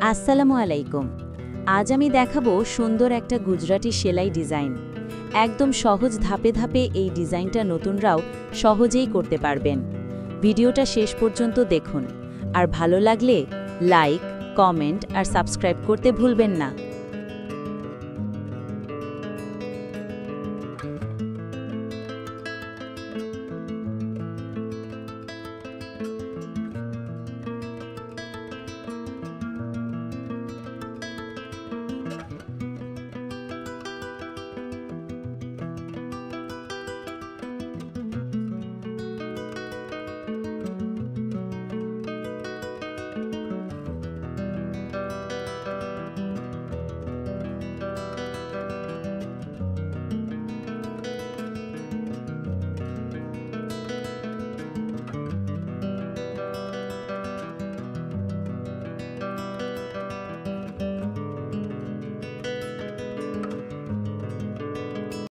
আসসালামু আলাইকুম। আজ আমি দেখাবো সুন্দর একটা গুজরাটি সেলাই ডিজাইন। একদম সহজ ধাপে ধাপে এই ডিজাইনটা নতুনরাও সহজেই করতে পারবেন। ভিডিওটা শেষ পর্যন্ত দেখুন, আর ভালো লাগলে লাইক, কমেন্ট আর সাবস্ক্রাইব করতে ভুলবেন না।